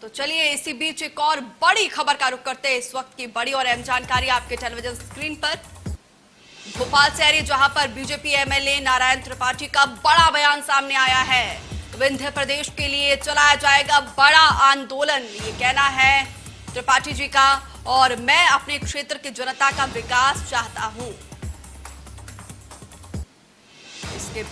तो चलिए इसी बीच एक और बड़ी खबर का रुख करते हैं। इस वक्त की बड़ी और अहम जानकारी आपके टेलीविजन स्क्रीन पर। भोपाल से आ रही, जहां पर बीजेपी एमएलए नारायण त्रिपाठी का बड़ा बयान सामने आया है। विंध्य प्रदेश के लिए चलाया जाएगा बड़ा आंदोलन, ये कहना है त्रिपाठी जी का। और मैं अपने क्षेत्र की जनता का विकास चाहता हूं। इसके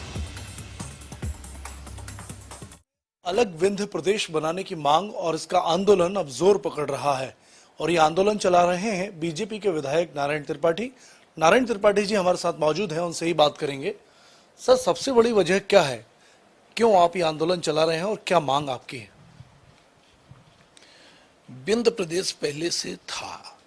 अलग विंध्य प्रदेश बनाने की मांग और इसका आंदोलन अब जोर पकड़ रहा है। और ये आंदोलन चला रहे हैं बीजेपी के विधायक नारायण त्रिपाठी। नारायण त्रिपाठी जी हमारे साथ मौजूद हैं, उनसे ही बात करेंगे। सर, सबसे बड़ी वजह क्या है, क्यों आप ये आंदोलन चला रहे हैं और क्या मांग आपकी है? विंध्य प्रदेश पहले से था,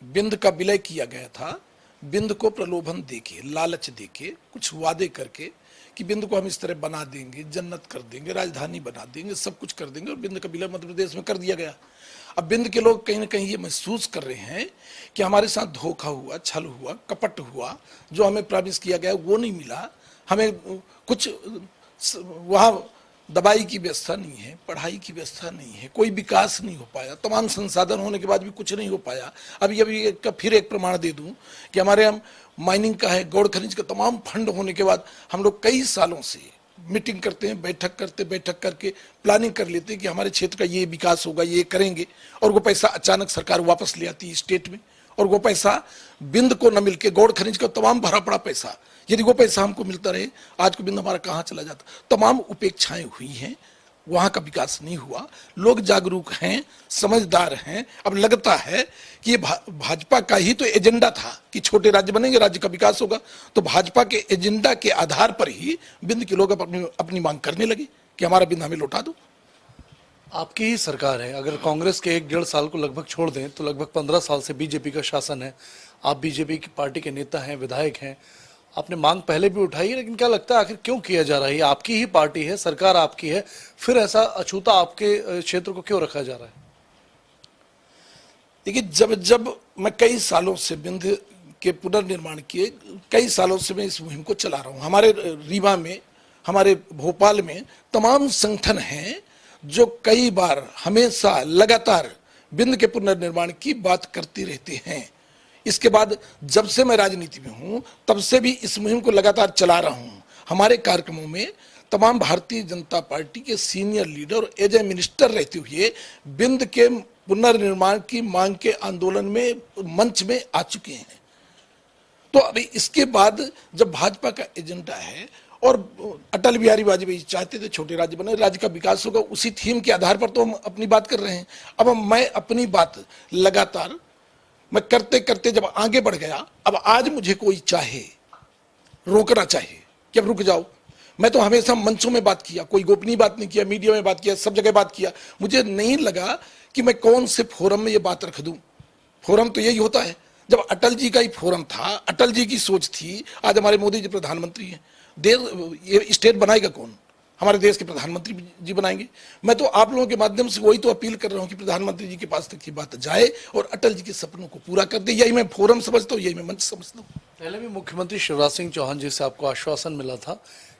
विंध्य का विलय किया गया था। विंध्य को प्रलोभन देके, लालच देके, कुछ वादे करके कि विंध्य को हम इस तरह बना देंगे, जन्नत कर देंगे, राजधानी बना देंगे, सब कुछ कर देंगे, और विंध्य का विलय मध्य प्रदेश में कर दिया गया। अब विंध्य के लोग कहीं ना कहीं ये महसूस कर रहे हैं कि हमारे साथ धोखा हुआ, छल हुआ, कपट हुआ, जो हमें प्रॉमिस किया गया वो नहीं मिला, हमें कुछ वहाँ दवाई की व्यवस्था नहीं है, पढ़ाई की व्यवस्था नहीं है, कोई विकास नहीं हो पाया, तमाम संसाधन होने के बाद भी कुछ नहीं हो पाया। अभी फिर एक प्रमाण दे दूं कि हमारे हम माइनिंग का है, गौड़ खनिज का तमाम फंड होने के बाद हम लोग कई सालों से मीटिंग करते हैं, बैठक करके प्लानिंग कर लेते हैं कि हमारे क्षेत्र का ये विकास होगा, ये करेंगे, और वो पैसा अचानक सरकार वापस ले आती है स्टेट में। और वो पैसा विंध्य को न मिलके, गौड़ खनिज का तमाम भरा पड़ा पैसा, यदि वो पैसा हमको मिलता रहे, आज को विंध्य हमारा कहाँ चला जाता। तमाम उपेक्षाएं हुई हैं, वहाँ का विकास नहीं हुआ। लोग जागरूक हैं, समझदार हैं। अब लगता है कि ये भाजपा का ही तो एजेंडा था कि छोटे राज्य बनेंगे, राज्य का विकास होगा। तो भाजपा के एजेंडा के आधार पर ही विंध्य के लोग अपनी मांग करने लगे कि हमारा विंध्य हमें लौटा दो। आपकी ही सरकार है, अगर कांग्रेस के 1-1.5 साल को लगभग छोड़ दें तो लगभग 15 साल से बीजेपी का शासन है। आप बीजेपी की पार्टी के नेता हैं, विधायक हैं, आपने मांग पहले भी उठाई है, लेकिन क्या लगता है आखिर क्यों किया जा रहा है? आपकी ही पार्टी है, सरकार आपकी है, फिर ऐसा अछूता आपके क्षेत्र को क्यों रखा जा रहा है? देखिए, जब मैं कई सालों से विंध्य के पुनर्निर्माण किए, कई सालों से मैं इस मुहिम को चला रहा हूँ। हमारे रीवा में, हमारे भोपाल में तमाम संगठन हैं जो कई बार, हमेशा, लगातार विंध्य के पुनर्निर्माण की बात करते रहते हैं। इसके बाद जब से मैं राजनीति में हूं, तब से भी इस मुहिम को लगातार चला रहा हूं। हमारे कार्यक्रमों में तमाम भारतीय जनता पार्टी के senior leader as a minister रहते हुए विंध्य के पुनर्निर्माण की मांग के आंदोलन में, मंच में आ चुके हैं। तो अभी इसके बाद जब भाजपा का एजेंडा है, और अटल बिहारी वाजपेयी चाहते थे छोटे राज्य बने, राज्य का विकास होगा, उसी थीम के आधार पर तो हम अपनी बात कर रहे हैं। अब मैं अपनी बात लगातार मैं करते करते जब आगे बढ़ गया, अब आज मुझे कोई चाहे, रोकना चाहे कि अब रुक जाओ। मैं तो हमेशा मंचों में बात किया, कोई गोपनीय बात नहीं किया, मीडिया में बात किया, सब जगह बात किया। मुझे नहीं लगा कि मैं कौन से फोरम में ये बात रख दूं। फोरम तो यही होता है, जब अटल जी का ही फोरम था, अटल जी की सोच थी, आज हमारे मोदी जी प्रधानमंत्री हैं। ये स्टेट बनाएगा कौन? हमारे देश के प्रधानमंत्री जी बनाएंगे। मैं तो आप लोगों के माध्यम से वही तो अपील कर रहा हूं कि प्रधानमंत्री जी के पास तक ये बात जाए और अटल जी के सपनों को पूरा कर दे। यही मैं फोरम समझता हूँ, यही मैं मंच समझता हूँ। पहले भी मुख्यमंत्री शिवराज सिंह चौहान जी से आपको आश्वासन मिला था,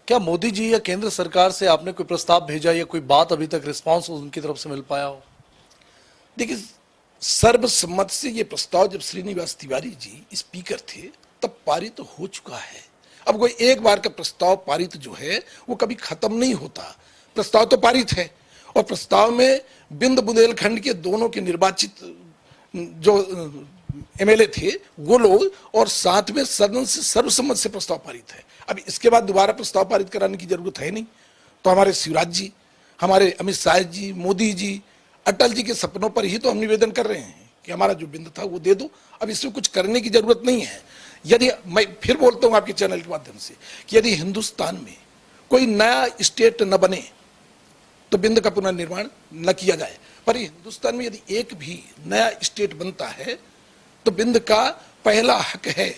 क्या मोदी जी या केंद्र सरकार से आपने कोई प्रस्ताव भेजा या कोई बात अभी तक रिस्पॉन्स उनकी तरफ से मिल पाया हो? देखिए, सर्वसम्मत से ये प्रस्ताव जब श्रीनिवास तिवारी जी स्पीकर थे तब पारित हो चुका है। अब कोई एक बार का प्रस्ताव पारित जो है वो कभी खत्म नहीं होता। प्रस्ताव तो पारित है, और प्रस्ताव में विंध्य बुंदेलखंड के दोनों के निर्वाचित जो एमएलए थे वो लोग, और साथ में सदन से सर्वसम्मत से प्रस्ताव पारित है। अब इसके बाद दोबारा प्रस्ताव पारित कराने की जरूरत है नहीं। तो हमारे शिवराज जी, हमारे अमित शाह जी, मोदी जी, अटल जी के सपनों पर ही तो हम निवेदन कर रहे हैं कि हमारा जो विंध्य था वो दे दो। अब इसमें कुछ करने की जरूरत नहीं है। यदि मैं फिर बोलता हूं आपके चैनल के माध्यम से कि यदि हिंदुस्तान में कोई नया स्टेट न बने तो विंध्य का पुनर्निर्माण न किया जाए, पर हिंदुस्तान में यदि एक भी नया स्टेट बनता है तो विंध्य का पहला हक है